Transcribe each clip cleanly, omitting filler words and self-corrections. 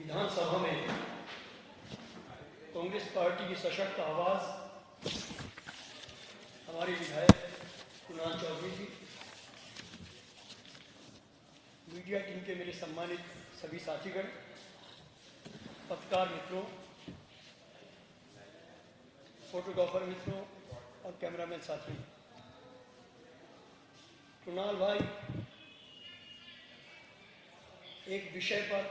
विधानसभा में कांग्रेस पार्टी की सशक्त आवाज हमारे विधायक कुणाल चौधरी जी, मीडिया टीम के मेरे सम्मानित सभी साथीगण, पत्रकार मित्रों, फोटोग्राफर मित्रों और कैमरामैन साथी, कुणाल भाई एक विषय पर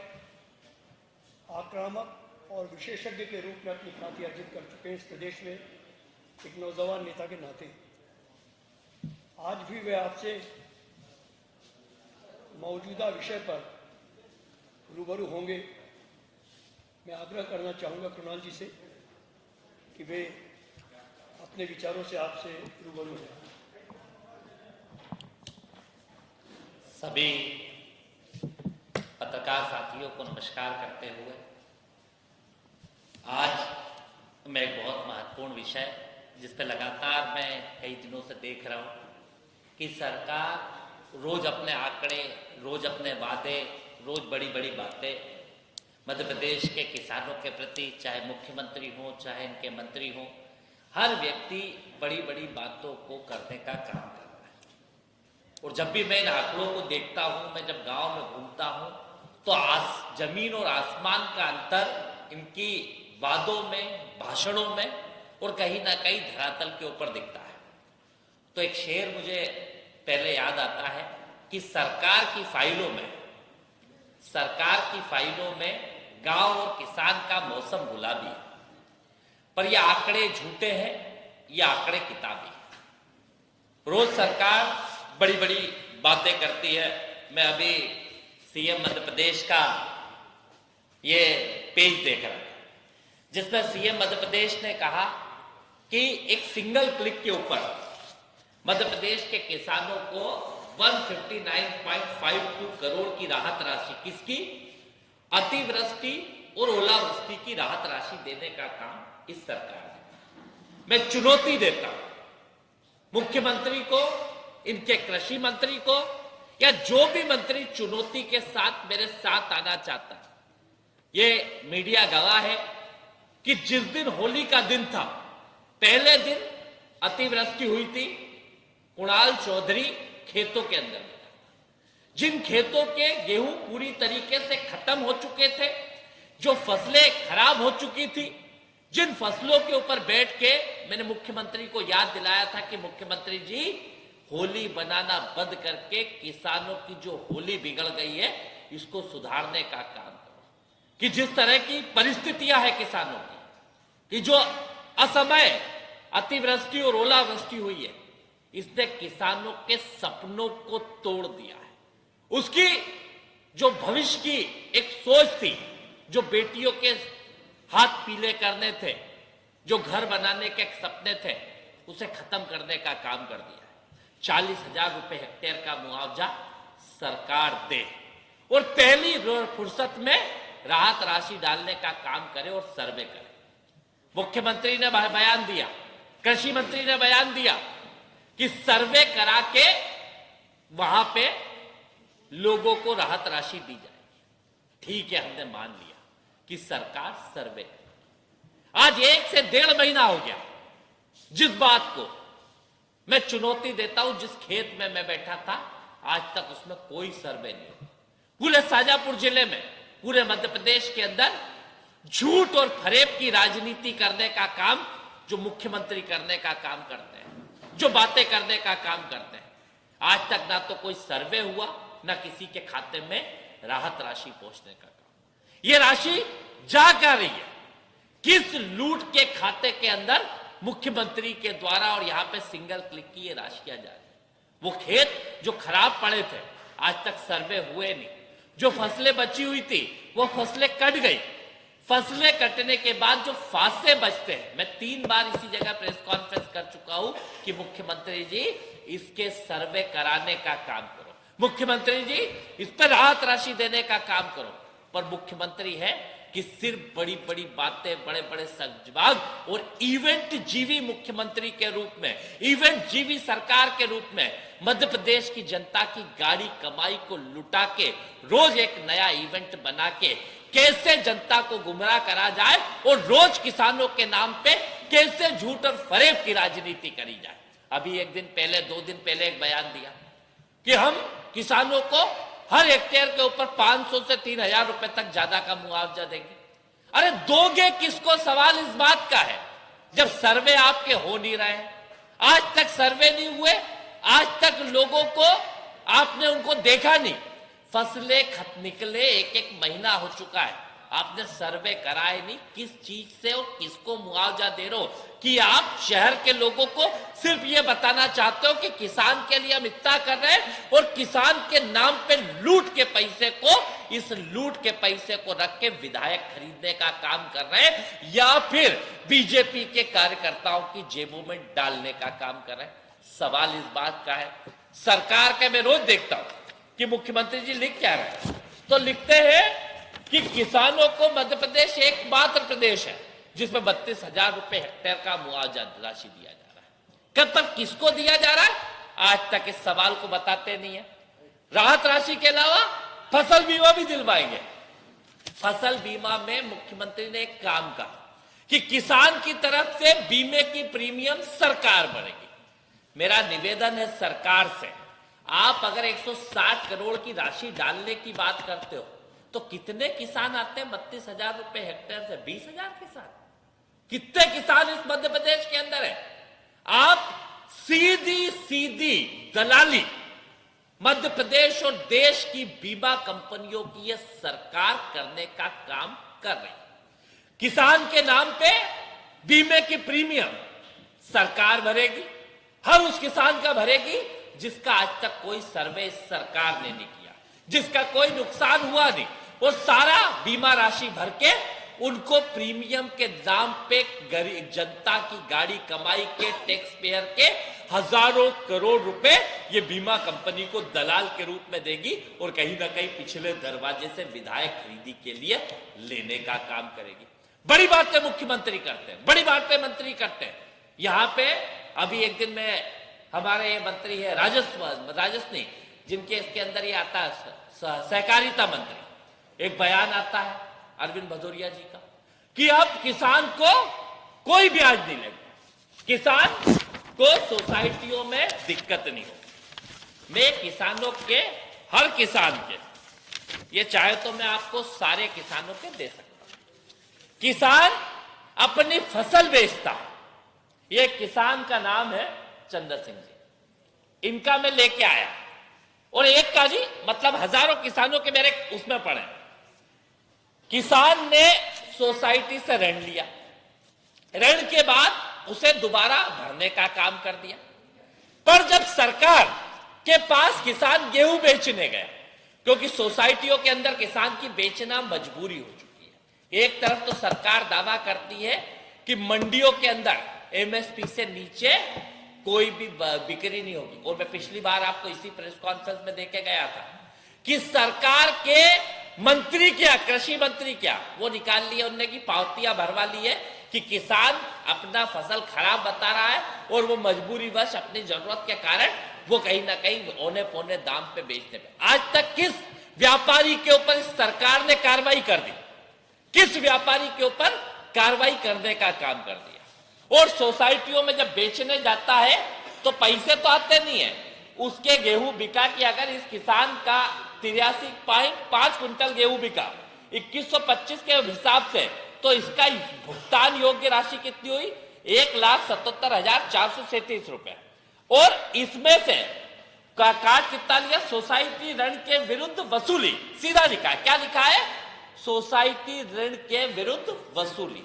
आक्रामक और विशेषज्ञ के रूप में अपनी ख्याति अर्जित कर चुके हैं। इस प्रदेश में एक नौजवान नेता के नाते आज भी वे आपसे मौजूदा विषय पर रूबरू होंगे। मैं आग्रह करना चाहूँगा कुणाल जी से कि वे अपने विचारों से आपसे रूबरू हों। सभी पत्रकार साथियों को नमस्कार करते हुए आज मैं एक बहुत महत्वपूर्ण विषय जिस पर लगातार मैं कई दिनों से देख रहा हूँ कि सरकार रोज अपने आंकड़े, रोज अपने वादे, रोज बड़ी बड़ी बातें मध्य प्रदेश के किसानों के प्रति, चाहे मुख्यमंत्री हो चाहे इनके मंत्री हो, हर व्यक्ति बड़ी बड़ी बातों को करने का काम कर रहा है। और जब भी मैं इन आंकड़ों को देखता हूँ, मैं जब गांव में घूमता हूँ तो जमीन और आसमान का अंतर इनकी वादों में, भाषणों में और कहीं ना कहीं धरातल के ऊपर दिखता है। तो एक शेर मुझे पहले याद आता है कि सरकार की फाइलों में गांव और किसान का मौसम गुलाबी है, पर ये आंकड़े झूठे हैं, ये आंकड़े किताबी हैं। रोज सरकार बड़ी बड़ी बातें करती है। मैं अभी सीएम मध्य प्रदेश का ये पेज देख रहा था जिसमें सीएम मध्य प्रदेश ने कहा कि एक सिंगल क्लिक के ऊपर मध्य प्रदेश के किसानों को 159.52 करोड़ की राहत राशि, किसकी? अतिवृष्टि और ओलावृष्टि की राहत राशि देने का काम इस सरकार ने। मैं चुनौती देता हूं मुख्यमंत्री को, इनके कृषि मंत्री को या जो भी मंत्री चुनौती के साथ मेरे साथ आना चाहता है। ये मीडिया गवाह है कि जिस दिन होली का दिन था, पहले दिन अतिवृष्टि हुई थी। कुणाल चौधरी खेतों के अंदर, जिन खेतों के गेहूं पूरी तरीके से खत्म हो चुके थे, जो फसलें खराब हो चुकी थी, जिन फसलों के ऊपर बैठ के मैंने मुख्यमंत्री को याद दिलाया था कि मुख्यमंत्री जी होली बनाना बंद करके किसानों की जो होली बिगड़ गई है इसको सुधारने का काम करो। कि जिस तरह की परिस्थितियां है किसानों की, कि जो असमय अतिवृष्टि और ओलावृष्टि हुई है, इसने किसानों के सपनों को तोड़ दिया है। उसकी जो भविष्य की एक सोच थी, जो बेटियों के हाथ पीले करने थे, जो घर बनाने के सपने थे, उसे खत्म करने का काम कर दिया है। 40,000 रुपए हेक्टेयर का मुआवजा सरकार दे और पहली फुर्सत में राहत राशि डालने का काम करे और सर्वे करे। मुख्यमंत्री ने बयान दिया, कृषि मंत्री ने बयान दिया कि सर्वे करा के वहां पे लोगों को राहत राशि दी जाएगी। ठीक है, हमने मान लिया कि सरकार सर्वे। आज 1 से 1.5 महीना हो गया जिस बात को मैं चुनौती देता हूं, जिस खेत में मैं बैठा था आज तक उसमें कोई सर्वे नहीं। पूरे शाजापुर जिले में, पूरे मध्य प्रदेश के अंदर झूठ और फरेब की राजनीति करने का काम जो मुख्यमंत्री करने का काम करते हैं, जो बातें करने का काम करते हैं, आज तक ना तो कोई सर्वे हुआ, ना किसी के खाते में राहत राशि पहुंचने का काम। यह राशि जा क्या रही है? किस लूट के खाते के अंदर मुख्यमंत्री के द्वारा और यहां पे सिंगल क्लिक की ये राशियां जा रही है। वो खेत जो खराब पड़े थे आज तक सर्वे हुए नहीं, जो फसलें बची हुई थी वो फसलें कट गई। फसलें कटने के बाद जो फांसे बचते हैं, मैं 3 बार इसी जगह प्रेस कॉन्फ्रेंस कर चुका हूं कि मुख्यमंत्री जी इसके सर्वे कराने का काम करो, मुख्यमंत्री जी इस पर राहत राशि देने का काम करो। पर मुख्यमंत्री है कि सिर्फ बड़ी बड़ी बातें, बड़े बड़े सजबाग और इवेंट जीवी मुख्यमंत्री के रूप में, इवेंट जीवी सरकार के रूप में मध्य प्रदेश की जनता की गाड़ी कमाई को लुटा के रोज एक नया इवेंट बना के कैसे जनता को गुमराह करा जाए और रोज किसानों के नाम पे कैसे झूठ और फरेब की राजनीति करी जाए। अभी एक दिन पहले, 2 दिन पहले एक बयान दिया कि हम किसानों को हर हेक्टेयर के ऊपर 500 से 3000 रुपए तक ज्यादा का मुआवजा देंगे। अरे दोगे किसको? सवाल इस बात का है जब सर्वे आपके हो नहीं रहे हैं, आज तक सर्वे नहीं हुए, आज तक लोगों को आपने उनको देखा नहीं, फसलें खत निकले 1-1 महीना हो चुका है, आपने सर्वे कराए नहीं, किस चीज से और किसको मुआवजा दे रहे हो? कि आप शहर के लोगों को सिर्फ ये बताना चाहते हो कि किसान के लिए हम इतना कर रहे हैं और किसान के नाम पे लूट के पैसे को, इस लूट के पैसे को रख के विधायक खरीदने का काम कर रहे हैं या फिर बीजेपी के कार्यकर्ताओं की जेबों में डालने का काम कर रहे हैं। सवाल इस बात का है। सरकार के मैं रोज देखता हूं कि मुख्यमंत्री जी लिख क्या रहे हैं, तो लिखते हैं कि किसानों को मध्य प्रदेश एकमात्र प्रदेश है जिसमें 32,000 रुपए हेक्टेयर का मुआवजा राशि दिया जा रहा है। कब तक किसको दिया जा रहा है? आज तक इस सवाल को बताते नहीं है। राहत राशि के अलावा फसल बीमा भी दिलवाएंगे। फसल बीमा में मुख्यमंत्री ने एक काम कहा कि किसान की तरफ से बीमे की प्रीमियम सरकार भरेगी। मेरा निवेदन है सरकार से, आप अगर 160 करोड़ की राशि डालने की बात करते हो तो कितने किसान आते हैं 32,000 रुपए हेक्टेयर से? 20,000 किसान। कितने किसान इस मध्य प्रदेश के अंदर है? आप सीधी सीधी दलाली मध्य प्रदेश और देश की बीमा कंपनियों की यह सरकार करने का काम कर रही है। किसान के नाम पे बीमे की प्रीमियम सरकार भरेगी, हर उस किसान का भरेगी जिसका आज तक कोई सर्वे इस सरकार ने नहीं किया, जिसका कोई नुकसान हुआ नहीं। वो सारा बीमा राशि भर के उनको प्रीमियम के दाम पे गरीब जनता की गाड़ी कमाई के टैक्स पेयर के हजारों करोड़ रुपए ये बीमा कंपनी को दलाल के रूप में देगी और कहीं ना कहीं पिछले दरवाजे से विधायक खरीदी के लिए लेने का काम करेगी। बड़ी बातें मुख्यमंत्री करते हैं, बड़ी बातें मंत्री करते हैं। यहां पे अभी एक दिन में हमारे ये मंत्री है राजस्व जिनके इसके अंदर ये आता है सहकारिता मंत्री, एक बयान आता है अरविंद भदौरिया जी का कि अब किसान को कोई ब्याज नहीं लगेगा, किसान को सोसाइटियों में दिक्कत नहीं होगी। मैं किसानों के, हर किसान के, ये चाहे तो मैं आपको सारे किसानों के दे सकता हूं। किसान अपनी फसल बेचता है, ये किसान का नाम है चंद्र सिंह जी, इनका मैं लेके आया और एक का जी मतलब हजारों किसानों के मेरे उसमें पड़े। किसान ने सोसाइटी से ऋण लिया, ऋण के बाद उसे दोबारा भरने का काम कर दिया, पर जब सरकार के पास किसान गेहूं बेचने गया, क्योंकि सोसाइटियों के अंदर किसान की बेचना मजबूरी हो चुकी है। एक तरफ तो सरकार दावा करती है कि मंडियों के अंदर एमएसपी से नीचे कोई भी बिक्री नहीं होगी, और मैं पिछली बार आपको इसी प्रेस कॉन्फ्रेंस में देके गया था कि सरकार के मंत्री क्या, कृषि मंत्री क्या, वो निकाल लिए उनने की पावतियां भरवा ली है कि किसान अपना फसल खराब बता रहा है और वो मजबूरीवश अपनी जरूरत के कारण वो कहीं ना कहीं औने पौने दाम पे बेचने पे। आज तक किस व्यापारी के ऊपर इस सरकार ने कार्रवाई कर दी? किस व्यापारी के ऊपर कार्रवाई करने का काम कर दिया? और सोसाइटियों में जब बेचने जाता है तो पैसे तो आते नहीं है। उसके गेहूं बिका कि अगर इस किसान का 83.5 कुंटल गेहूं बिका 2125 के हिसाब से, तो इसका भुगतान योग्य राशि कितनी हुई? 1,77,437 रुपए। और इसमें से काट कितना लिया? सोसाइटी ऋण के विरुद्ध वसूली, सीधा लिखा है। क्या लिखा है? सोसाइटी ऋण के विरुद्ध वसूली।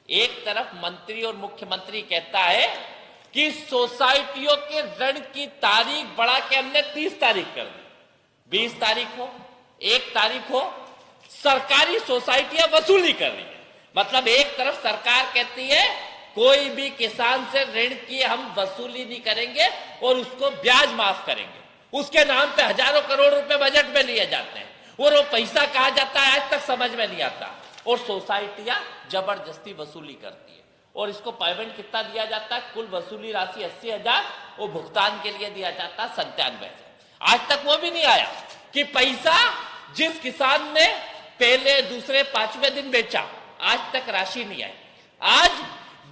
एक तरफ मंत्री और मुख्यमंत्री कहता है कि सोसाइटियों के ऋण की तारीख बढ़ा के हमने 30 तारीख कर दी, 20 तारीख हो, 1 तारीख हो, सरकारी सोसाइटियां वसूली कर रही है। मतलब एक तरफ सरकार कहती है कोई भी किसान से ऋण की हम वसूली नहीं करेंगे और उसको ब्याज माफ करेंगे, उसके नाम पे हजारों करोड़ रुपए बजट में लिए जाते हैं और वो पैसा कहा जाता है आज तक समझ में नहीं आता, और सोसाइटियां जबरदस्ती वसूली करती है। और इसको पेमेंट कितना दिया जाता है? कुल वसूली राशि 80,000 और भुगतान के लिए दिया जाता है 97,000। आज तक वो भी नहीं आया कि पैसा जिस किसान ने पहले दूसरे पांचवें दिन बेचा, आज तक राशि नहीं आई। आज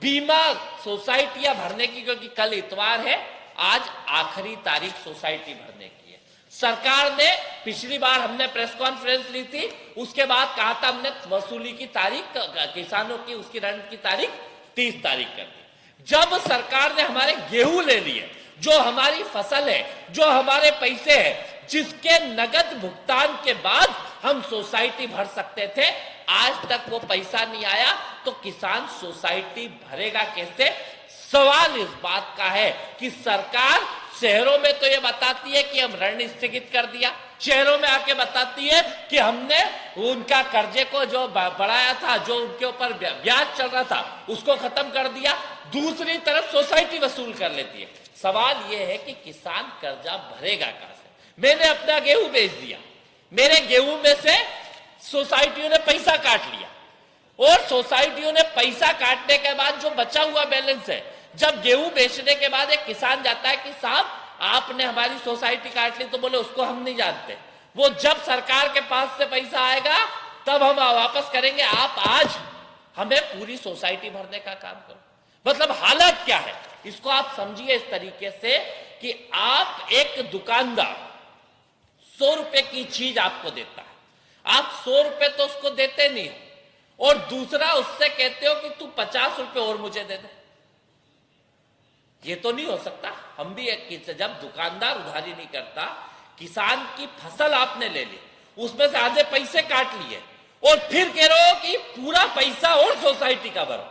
बीमा सोसाइटियां भरने की, क्योंकि कल इतवार है, आज आखिरी तारीख सोसाइटी भरने की है। सरकार ने पिछली बार हमने प्रेस कॉन्फ्रेंस ली थी, उसके बाद कहा था हमने वसूली की तारीख किसानों की, उसकी ऋण की तारीख 30 तारीख कर दी। जब सरकार ने हमारे गेहूं ले लिए, जो हमारी फसल है, जो हमारे पैसे हैं, जिसके नगद भुगतान के बाद हम सोसाइटी भर सकते थे, आज तक वो पैसा नहीं आया, तो किसान सोसाइटी भरेगा कैसे? सवाल इस बात का है कि सरकार शहरों में तो ये बताती है कि हम ऋण स्थगित कर दिया, शहरों में आके बताती है कि हमने उनका कर्जे को जो बढ़ाया था, जो उनके ऊपर ब्याज चल रहा था, उसको खत्म कर दिया, दूसरी तरफ सोसाइटी वसूल कर लेती है। सवाल यह है कि किसान कर्जा भरेगा कहां से? मैंने अपना गेहूं बेच दिया, मेरे गेहूं में से सोसाइटियों ने पैसा काट लिया, और सोसाइटियों ने पैसा काटने के बाद जो बचा हुआ बैलेंस है, जब गेहूं बेचने के बाद एक किसान जाता है कि साहब आपने हमारी सोसाइटी काट ली, तो बोले उसको हम नहीं जानते, वो जब सरकार के पास से पैसा आएगा तब हम वापस करेंगे, आप आज हमें पूरी सोसाइटी भरने का काम करो। मतलब हालत क्या है, इसको आप समझिए इस तरीके से कि आप एक दुकानदार 100 रुपए की चीज आपको देता है, आप 100 रुपए तो उसको देते नहीं हो, और दूसरा उससे कहते हो कि तू 50 रुपए और मुझे दे दे। ये तो नहीं हो सकता। हम भी एक, जब दुकानदार उधारी नहीं करता, किसान की फसल आपने ले ली, उसमें से आधे पैसे काट लिए, और फिर कह रहे हो कि पूरा पैसा और सोसाइटी का भरो,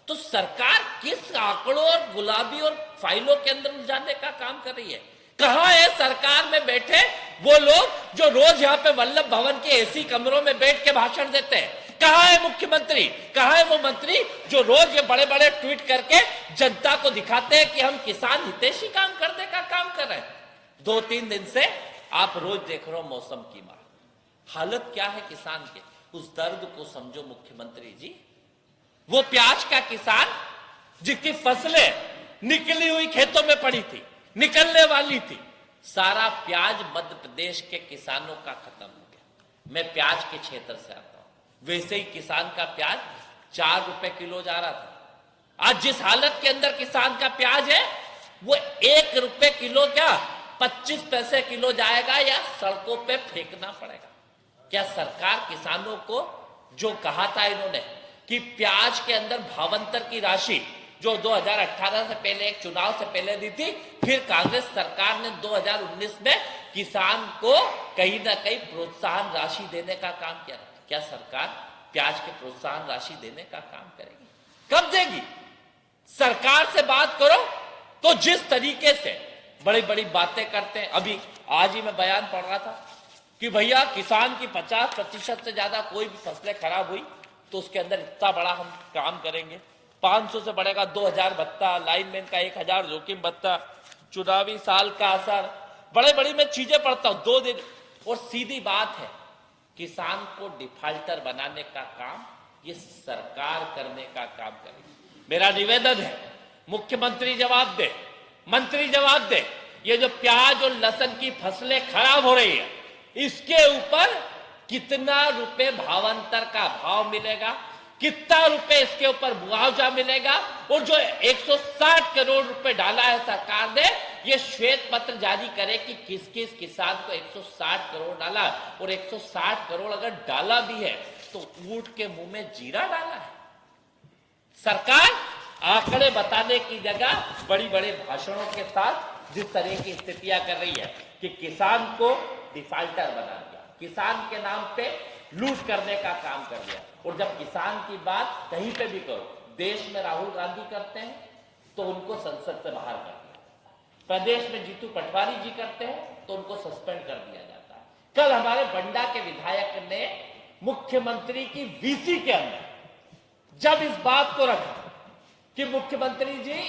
तो सरकार किस आंकड़ों और गुलाबी और फाइलों के अंदर उलझाने का काम कर रही है? कहां है सरकार में बैठे वो लोग जो रोज यहां पे वल्लभ भवन के एसी कमरों में बैठ के भाषण देते हैं? कहां है मुख्यमंत्री? कहां है वो मंत्री जो रोज ये बड़े बड़े ट्वीट करके जनता को दिखाते हैं कि हम किसान हितैषी काम करने का काम कर रहे हैं? 2-3 दिन से आप रोज देख रहे हो मौसम की मार। हालत क्या है किसान के, उस दर्द को समझो मुख्यमंत्री जी। वो प्याज का किसान जिसकी फसलें निकली हुई खेतों में पड़ी थी, निकलने वाली थी, सारा प्याज मध्य प्रदेश के किसानों का खत्म हो गया। मैं प्याज के क्षेत्र से आता हूं, वैसे ही किसान का प्याज 4 रुपए किलो जा रहा था। आज जिस हालत के अंदर किसान का प्याज है, वो 1 रुपए किलो क्या 25 पैसे किलो जाएगा, या सड़कों पे फेंकना पड़ेगा। क्या सरकार किसानों को जो कहा था इन्होंने कि प्याज के अंदर भावांतर की राशि जो 2018 से पहले, एक चुनाव से पहले दी थी, फिर कांग्रेस सरकार ने 2019 में किसान को कहीं ना कहीं प्रोत्साहन राशि देने का काम किया। क्या सरकार प्याज के प्रोत्साहन राशि देने का काम करेगी? कब देगी? सरकार से बात करो तो जिस तरीके से बड़ी बड़ी बातें करते हैं। अभी आज ही मैं बयान पढ़ रहा था कि भैया किसान की 50% से ज्यादा कोई भी फसलें खराब हुई तो उसके अंदर इतना बड़ा हम काम करेंगे, 500 से बढ़ेगा 2000 भत्ता, लाइनमैन का 1000 जोखिम भत्ता, चुनावी साल का असर, बड़े बड़ी मैं चीजें पढ़ता हूं 2 दिन। और सीधी बात है, किसान को डिफाल्टर बनाने का काम ये सरकार करने का काम करेगी। मेरा निवेदन है, मुख्यमंत्री जवाब दे, मंत्री जवाब दे, ये जो प्याज और लहसुन की फसलें खराब हो रही है, इसके ऊपर कितना रुपए भावांतर का भाव मिलेगा, कितना रुपए इसके ऊपर मुआवजा मिलेगा, और जो 160 करोड़ रुपए डाला है सरकार ने, ये श्वेत पत्र जारी करे कि किस किस किसान को 160 करोड़ डाला, और 160 करोड़ अगर डाला भी है तो ऊंट के मुंह में जीरा डाला है। सरकार आंकड़े बताने की जगह बड़ी बड़े भाषणों के साथ जिस तरह की स्थितियां कर रही है कि किसान को डिफाल्टर बना दिया, किसान के नाम पे लूट करने का काम कर दिया। और जब किसान की बात कहीं पे भी करो, देश में राहुल गांधी करते हैं तो उनको संसद से बाहर कर दिया, प्रदेश में जीतू पटवारी जी करते हैं तो उनको सस्पेंड कर दिया जाता है। कल हमारे बंडा के विधायक ने मुख्यमंत्री की वीसी के अंदर जब इस बात को रखा कि मुख्यमंत्री जी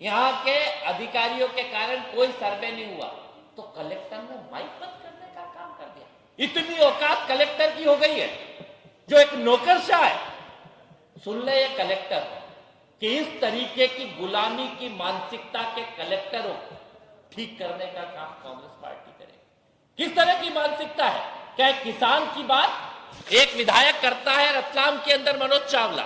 यहां के अधिकारियों के कारण कोई सर्वे नहीं हुआ, तो कलेक्टर ने माइक बंद करने का काम कर दिया। इतनी औकात कलेक्टर की हो गई है, जो एक नौकरशाह है। सुन ले ये कलेक्टर कि इस तरीके की गुलामी की मानसिकता के कलेक्टरों को ठीक करने का काम कांग्रेस पार्टी करेगी। किस तरह की मानसिकता है? क्या किसान की बात एक विधायक करता है रतलाम के अंदर मनोज चावला,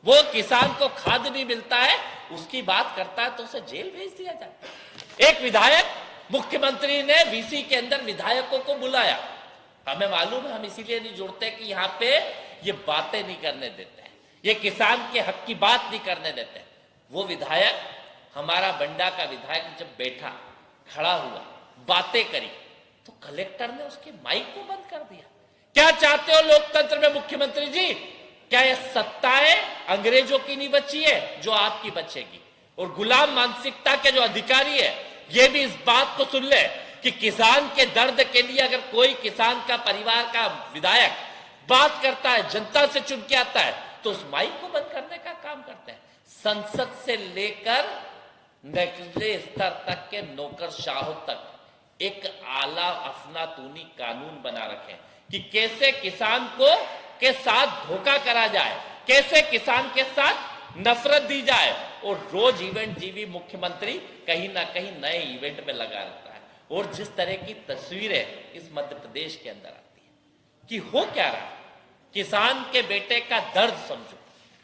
वो किसान को खाद नहीं मिलता है उसकी बात करता है तो उसे जेल भेज दिया जाता है। एक विधायक, मुख्यमंत्री ने वीसी के अंदर विधायकों को बुलाया, हमें मालूम है हम इसीलिए नहीं जुड़ते कि यहां पे ये बातें नहीं करने देते हैं, ये किसान के हक की बात नहीं करने देते। वो विधायक, हमारा बंडा का विधायक जब बैठा, खड़ा हुआ, बातें करी, तो कलेक्टर ने उसके माइक को बंद कर दिया। क्या चाहते हो लोकतंत्र में मुख्यमंत्री जी? क्या यह सत्ताएं अंग्रेजों की नहीं बची है जो आपकी बचेगी? और गुलाम मानसिकता के जो अधिकारी है ये भी इस बात को सुन ले कि किसान के दर्द के लिए अगर कोई किसान का परिवार का विधायक बात करता है, जनता से चुन के आता है, तो उस माइक को बंद करने का काम करते हैं। संसद से लेकर निचले स्तर तक के नौकरशाहों तक एक आला अफलातूनी कानून बना रखे कि कैसे किसान को के साथ धोखा करा जाए, कैसे किसान के साथ नफरत दी जाए। और रोज इवेंट जीवी मुख्यमंत्री कहीं ना कहीं नए इवेंट में लगा रहता है। और जिस तरह की तस्वीरें इस मध्य प्रदेश के अंदर आती है कि हो क्या रहा है, किसान के बेटे का दर्द समझो,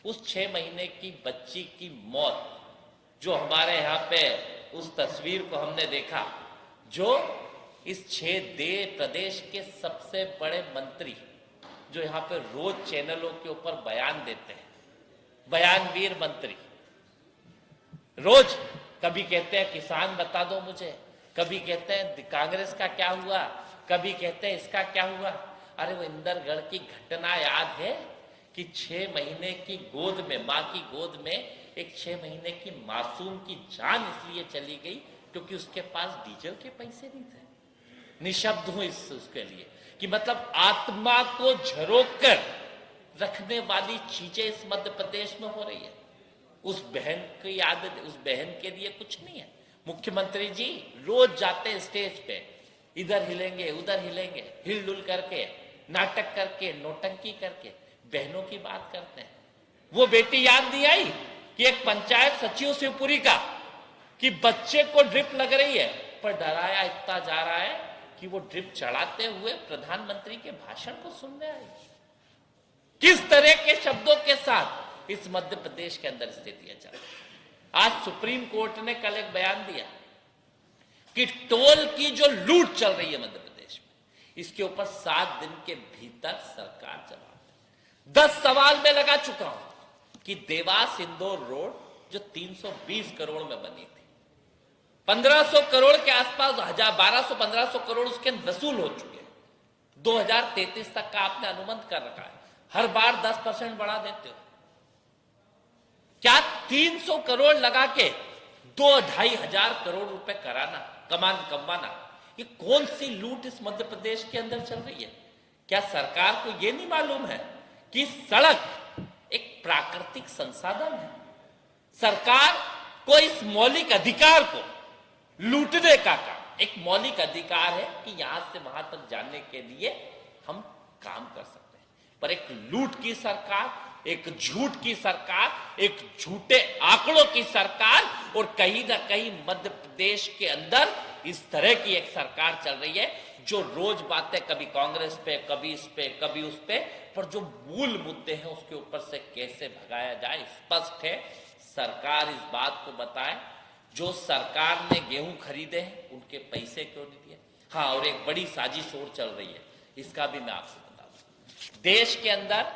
उस 6 महीने की बच्ची की मौत, जो हमारे यहाँ पे उस तस्वीर को हमने देखा, जो इस 6 प्रदेश के सबसे बड़े मंत्री जो यहाँ पे रोज चैनलों के ऊपर बयान देते हैं, बयानवीर मंत्री, रोज कभी कहते हैं किसान बता दो मुझे, कभी कहते हैं कांग्रेस का क्या हुआ, कभी कहते हैं इसका क्या हुआ। अरे वो इंदरगढ़ की घटना याद है कि 6 महीने की गोद में, मां की गोद में एक 6 महीने की मासूम की जान इसलिए चली गई क्योंकि उसके पास डीजल के पैसे नहीं थे। निशब्द हूं उसके लिए कि मतलब आत्मा को झरोक कर रखने वाली चीजें इस मध्य प्रदेश में हो रही है। उस बहन की याद, उस बहन के लिए कुछ नहीं है। मुख्यमंत्री जी रोज जाते हैं स्टेज पे, इधर हिलेंगे उधर हिलेंगे, हिलडुल करके, नाटक करके, नौटंकी करके बहनों की बात करते हैं। वो बेटी याद नहीं आई कि एक पंचायत सचिव शिवपुरी का कि बच्चे को ड्रिप लग रही है, पर डराया इतना जा रहा है कि वो ड्रिप चढ़ाते हुए प्रधानमंत्री के भाषण को सुनने आए। किस तरह के शब्दों के साथ इस मध्य प्रदेश के अंदर स्थितियां चल रही। आज सुप्रीम कोर्ट ने कल एक बयान दिया कि टोल की जो लूट चल रही है मध्य प्रदेश में, इसके ऊपर 7 दिन के भीतर सरकार जवाब दे। 10 सवाल में लगा चुका हूं कि देवास इंदौर रोड जो 320 करोड़ में बनी थी, 1500 करोड़ के आसपास, 1200-1500 करोड़ उसके वसूल हो चुके हैं। 2033 तक का आपने अनुबंध कर रखा है, हर बार 10% बढ़ा देते हो। क्या 300 करोड़ लगा के 2-2.5 हजार करोड़ रुपए कमाना, ये कौन सी लूट इस मध्य प्रदेश के अंदर चल रही है? क्या सरकार को यह नहीं मालूम है कि सड़क एक प्राकृतिक संसाधन है? सरकार को इस मौलिक अधिकार को लूटने का काम, एक मौलिक अधिकार है कि यहां से वहां तक जाने के लिए हम काम कर सकते हैं, पर एक लूट की सरकार, एक झूठ की सरकार, एक झूठे आंकड़ों की सरकार, और कहीं ना कहीं मध्य प्रदेश के अंदर इस तरह की एक सरकार चल रही है जो रोज बातें कभी कांग्रेस पे, कभी इस पे, कभी उस पे, पर जो मूल मुद्दे हैं उसके ऊपर से कैसे भगाया जाए स्पष्ट है। सरकार इस बात को बताए, जो सरकार ने गेहूं खरीदे हैं उनके पैसे क्यों नहीं दिए। हाँ, और एक बड़ी साजिश और चल रही है, इसका भी मैं आपसे बता दूं। देश के अंदर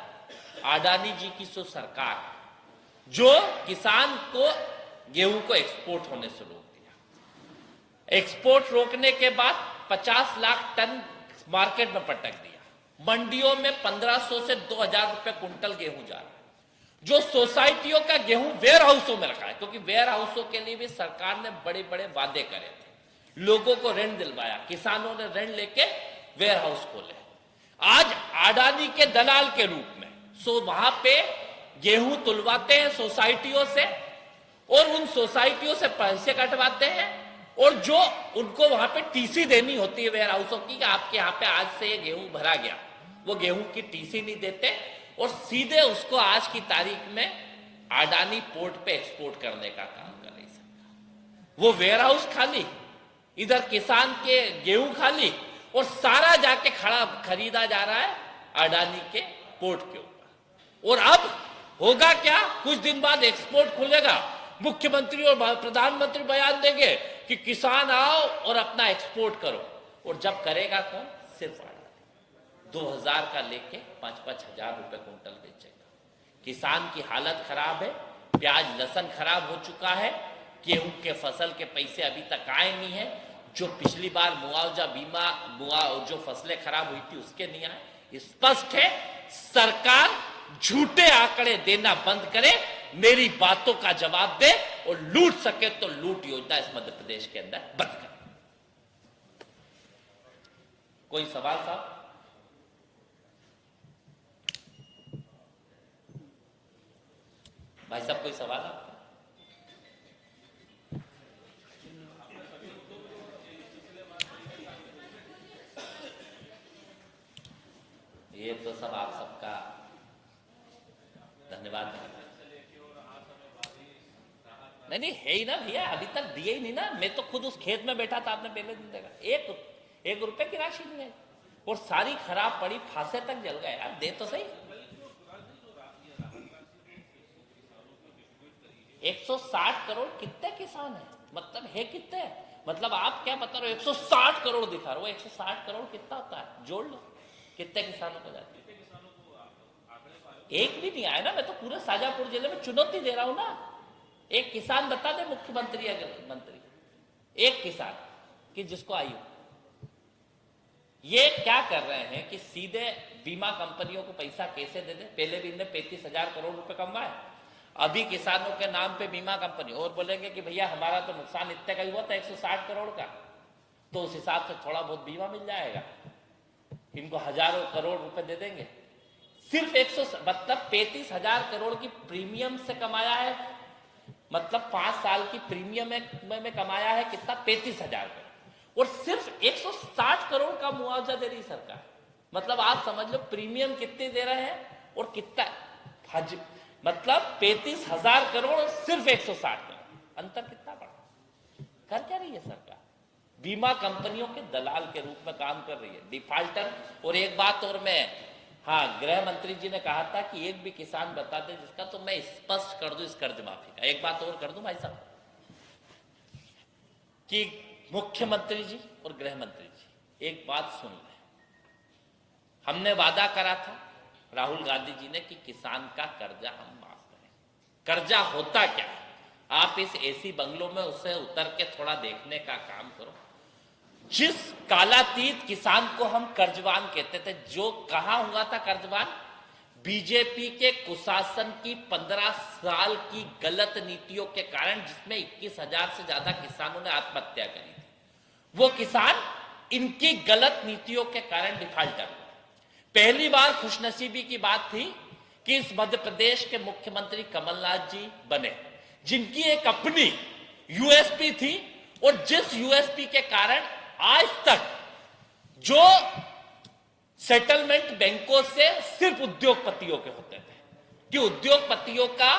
अडानी जी की जो सरकार है, जो किसान को गेहूं को एक्सपोर्ट होने से रोक दिया, एक्सपोर्ट रोकने के बाद 50 लाख टन मार्केट में पटक दिया, मंडियों में 1500 से 2000 रुपए कुंटल गेहूं जा रहा है। जो सोसाइटियों का गेहूं वेयर हाउसों में रखा है, क्योंकि वेयर हाउसों के लिए भी सरकार ने बड़े बड़े वादे करे थे, लोगों को ऋण दिलवाया, किसानों ने ऋण लेके वेयर हाउस खोले। आज अडानी के दलाल के रूप में वहां पे गेहूं तुलवाते हैं सोसाइटियों से, और उन सोसाइटियों से पैसे कटवाते हैं, और जो उनको वहां पे टीसी देनी होती है वेयर हाउसों की कि आपके यहाँ पे आज से ये गेहूं भरा गया, वो गेहूं की टीसी नहीं देते, और सीधे उसको आज की तारीख में अडानी पोर्ट पे एक्सपोर्ट करने का काम कर रही सरकार। वो वेयर हाउस खाली, इधर किसान के गेहूं खाली, और सारा जाके खरीदा जा रहा है अडानी के पोर्ट के ऊपर। और अब होगा क्या, कुछ दिन बाद एक्सपोर्ट खुलेगा, मुख्यमंत्री और प्रधानमंत्री बयान देंगे कि किसान आओ और अपना एक्सपोर्ट करो। और जब करेगा कौन? सिर्फ अडानी। 2000 का लेके 5-5 हजार रुपए कुंटल बेचेगा। किसान की हालत खराब है, प्याज लहसुन खराब हो चुका है, गेहूं के फसल के पैसे अभी तक आए नहीं है, जो पिछली बार मुआवजा बीमा जो फसलें खराब हुई थी उसके नहीं आए। स्पष्ट है, सरकार झूठे आंकड़े देना बंद करे, मेरी बातों का जवाब दे और लूट सके तो लूट योजना इस मध्य प्रदेश के अंदर बंद करे। कोई सवाल साहब? भाई साहब कोई सवाल आपका? ये तो सब आप सबका धन्यवाद। नहीं है ही ना भैया, अभी तक दिए ही नहीं ना। मैं तो खुद उस खेत में बैठा था, आपने पहले दिन देखा, एक रुपए की राशि नहीं है और सारी खराब पड़ी, फांसे तक जल गए। यार दे तो सही। 160 करोड़ कितने किसान है? मतलब है कितने? मतलब आप क्या बता रहे हो? 160 करोड़ दिखा रहे हो। 160 करोड़ कितना होता है? जोड़ लो कितने किसानों को जाती है। एक भी नहीं आया ना। मैं तो पूरे शाजापुर जिले में चुनौती दे रहा हूं ना। एक किसान बता दे मुख्यमंत्री, अगर मंत्री, एक किसान कि जिसको आई हो। ये क्या कर रहे हैं कि सीधे बीमा कंपनियों को पैसा कैसे दे दे। पहले भी इनने 35,000 करोड़ रुपए कमाए, अभी किसानों के नाम पे बीमा कंपनी। और बोलेंगे कि भैया हमारा तो नुकसान इतने का ही हुआ था 160 करोड़ का, तो उस हिसाब से थोड़ा बहुत बीमा मिल जाएगा। इनको हजारों करोड़ रुपए दे देंगे। सिर्फ 35,000 करोड़ की प्रीमियम से कमाया है। मतलब 5 साल की प्रीमियम में कमाया है कितना? 35,000 करोड़। और सिर्फ 160 करोड़ का मुआवजा दे रही सरकार। मतलब आप समझ लो प्रीमियम कितने दे रहे हैं और कितना मतलब 35,000 करोड़ और सिर्फ 160 करोड़। अंतर कितना बड़ा। कर क्या रही है सरकार? बीमा कंपनियों के दलाल के रूप में काम कर रही है, डिफाल्टर। और एक बात और मैं, हाँ, गृह मंत्री जी ने कहा था कि एक भी किसान बता दे जिसका, तो मैं स्पष्ट कर दूं इस कर्ज माफी का। एक बात और कर दूं भाई साहब, कि मुख्यमंत्री जी और गृह मंत्री जी एक बात सुन लें। हमने वादा करा था राहुल गांधी जी ने कि किसान का कर्जा हम माफ करें। कर्जा होता क्या है? आप इस एसी बंगलों में उसे उतर के थोड़ा देखने का काम करो। जिस कालातीत किसान को हम कर्जवान कहते थे, जो कहां हुआ था कर्जवान? बीजेपी के कुशासन की 15 साल की गलत नीतियों के कारण, जिसमें 21,000 से ज्यादा किसानों ने आत्महत्या करी थी। वो किसान इनकी गलत नीतियों के कारण डिफाल्टर हुआ। पहली बार खुशनसीबी की बात थी कि इस मध्य प्रदेश के मुख्यमंत्री कमलनाथ जी बने, जिनकी एक अपनी यूएसपी थी। और जिस यूएसपी के कारण आज तक जो सेटलमेंट बैंकों से सिर्फ उद्योगपतियों के होते थे, कि उद्योगपतियों का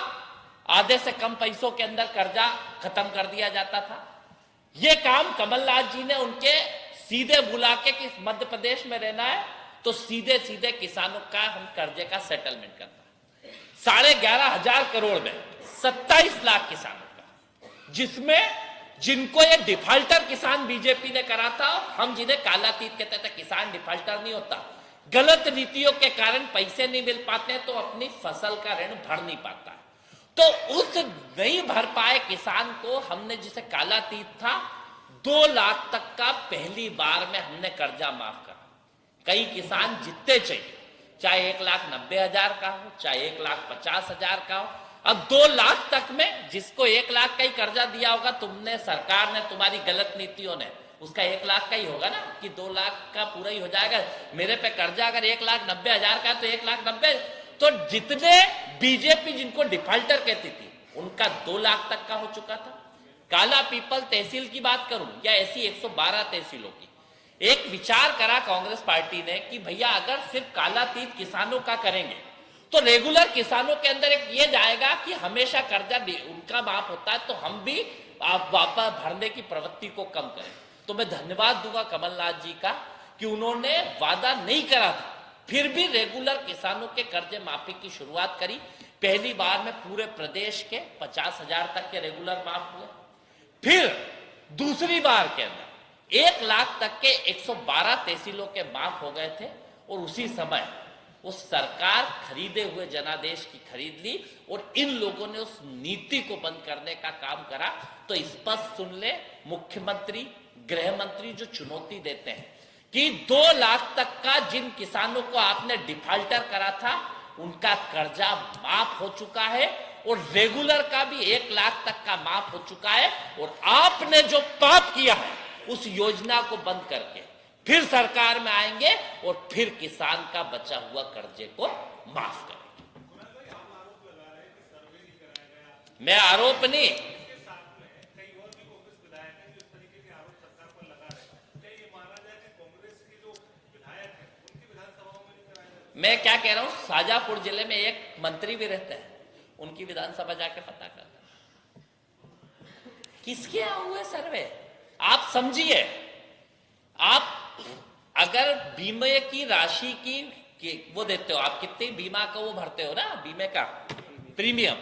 आधे से कम पैसों के अंदर कर्जा खत्म कर दिया जाता था। यह काम कमलनाथ जी ने उनके सीधे बुला के कि मध्य प्रदेश में रहना है तो सीधे सीधे किसानों का हम कर्जे का सेटलमेंट करना है। 11,500 करोड़ में 27 लाख किसानों का, जिसमें जिनको ये डिफाल्टर किसान बीजेपी ने करा था, हम जिन्हें कालातीत कहते थे। किसान डिफाल्टर नहीं होता, गलत नीतियों के कारण पैसे नहीं मिल पाते तो अपनी फसल का ऋण भर नहीं पाता। तो उस नहीं भर पाए किसान को हमने, जिसे कालातीत था, 2 लाख तक का पहली बार में हमने कर्जा माफ करा। कई किसान जितने चाहिए, चाहे 1,90,000 का हो, चाहे 1,50,000 का हो, अब 2 लाख तक में, जिसको 1 लाख का ही कर्जा दिया होगा तुमने, सरकार ने, तुम्हारी गलत नीतियों ने, उसका 1 लाख का ही होगा ना, कि 2 लाख का पूरा ही हो जाएगा। मेरे पे कर्जा अगर 1,90,000 का तो 1,90,000, तो जितने बीजेपी जिनको डिफाल्टर कहती थी उनका 2 लाख तक का हो चुका था। काला पीपल तहसील की बात करूं या ऐसी 112 तहसीलों की, एक विचार करा कांग्रेस पार्टी ने कि भैया अगर सिर्फ कालातीत किसानों का करेंगे तो रेगुलर किसानों के अंदर एक ये जाएगा कि हमेशा कर्जा उनका माफ होता है, तो हम भी वापस भरने की प्रवृत्ति को कम करें। तो मैं धन्यवाद दूंगा कमलनाथ जी का कि उन्होंने वादा नहीं करा था, फिर भी रेगुलर किसानों के कर्जे माफी की शुरुआत करी। पहली बार में पूरे प्रदेश के 50,000 तक के रेगुलर माफ हुए। फिर दूसरी बार के अंदर 1 लाख तक के 112 तहसीलों के माफ हो गए थे। और उसी समय उस सरकार खरीदे हुए जनादेश की खरीद ली और इन लोगों ने उस नीति को बंद करने का काम करा। तो स्पष्ट सुन ले, मुख्यमंत्री, गृह मंत्री जो चुनौती देते हैं कि 2 लाख तक का जिन किसानों को आपने डिफाल्टर करा था उनका कर्जा माफ हो चुका है और रेगुलर का भी 1 लाख तक का माफ हो चुका है। और आपने जो पाप किया है उस योजना को बंद करके फिर सरकार में आएंगे और फिर किसान का बचा हुआ कर्जे को माफ करेंगे। मैं आरोप नहीं, मैं क्या कह रहा हूं, शाजापुर जिले में एक मंत्री भी रहते हैं, उनकी विधानसभा जाके पता करना किसके यहाँ हुए सर्वे। आप समझिए, आप अगर बीमे की राशि की वो देते हो, आप कितने बीमा का वो भरते हो ना, बीमे का प्रीमियम,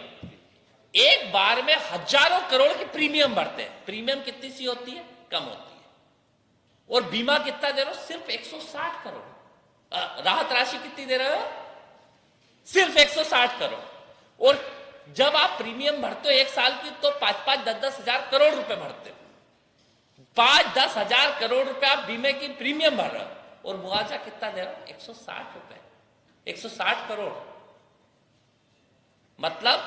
एक बार में हजारों करोड़ की प्रीमियम भरते हैं। प्रीमियम कितनी सी होती है? कम होती है। और बीमा कितना दे रहे हो? सिर्फ 160 करोड़। राहत राशि कितनी दे रहे हो? सिर्फ 160 करोड़। और जब आप प्रीमियम भरते हो 1 साल की तो 5-5, 10-10 हजार करोड़ रुपए भरते हो। 5-10 हजार करोड़ रुपए आप बीमे की प्रीमियम भर रहे हो और मुआवजा कितना दे रहे हो? 160 रुपए, 160 करोड़। मतलब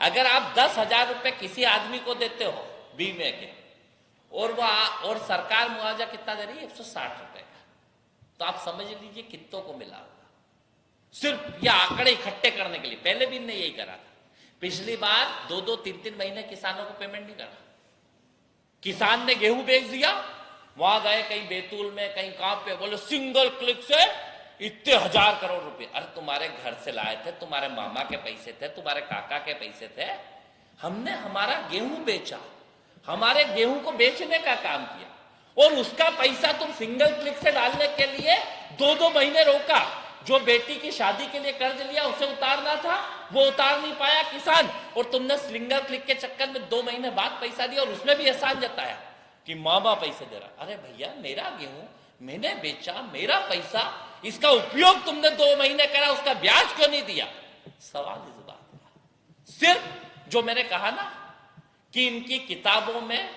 अगर आप 10,000 रुपए किसी आदमी को देते हो बीमे के और सरकार मुआवजा कितना दे रही है? 160 रुपए का। तो आप समझ लीजिए कितनों को मिला होगा। सिर्फ ये आंकड़े इकट्ठे करने के लिए। पहले भी इनने यही करा था। पिछली बार 2-2, 3-3 महीने किसानों को पेमेंट नहीं करा। किसान ने गेहूं बेच दिया, वहां गए कहीं बैतूल में, कहीं कहां पे, बोले सिंगल क्लिक से इतने 1000 करोड़ रुपए। अरे तुम्हारे घर से लाए थे, तुम्हारे मामा के पैसे थे, तुम्हारे काका के पैसे थे, हमने हमारा गेहूं बेचा, हमारे गेहूं को बेचने का काम किया और उसका पैसा तुम सिंगल क्लिक से डालने के लिए 2-2 महीने रोका। जो बेटी की शादी के लिए कर्ज लिया उसे उतारना था, वो उतार नहीं पाया किसान, और तुमने सिंगल क्लिक के चक्कर में 2 महीने बाद पैसा दिया और उसमें भी एहसान जताया कि मामा पैसे दे रहा। अरे भैया, मेरा गेहूं मैंने बेचा, मेरा पैसा, इसका उपयोग तुमने 2 महीने करा, उसका ब्याज क्यों नहीं दिया? सवाल इस बात का। सिर्फ जो मैंने कहा ना कि इनकी किताबों में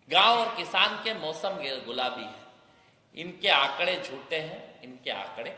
गांव और किसान के मौसम गुलाबी है, इनके आंकड़े झूठे हैं, इनके आंकड़े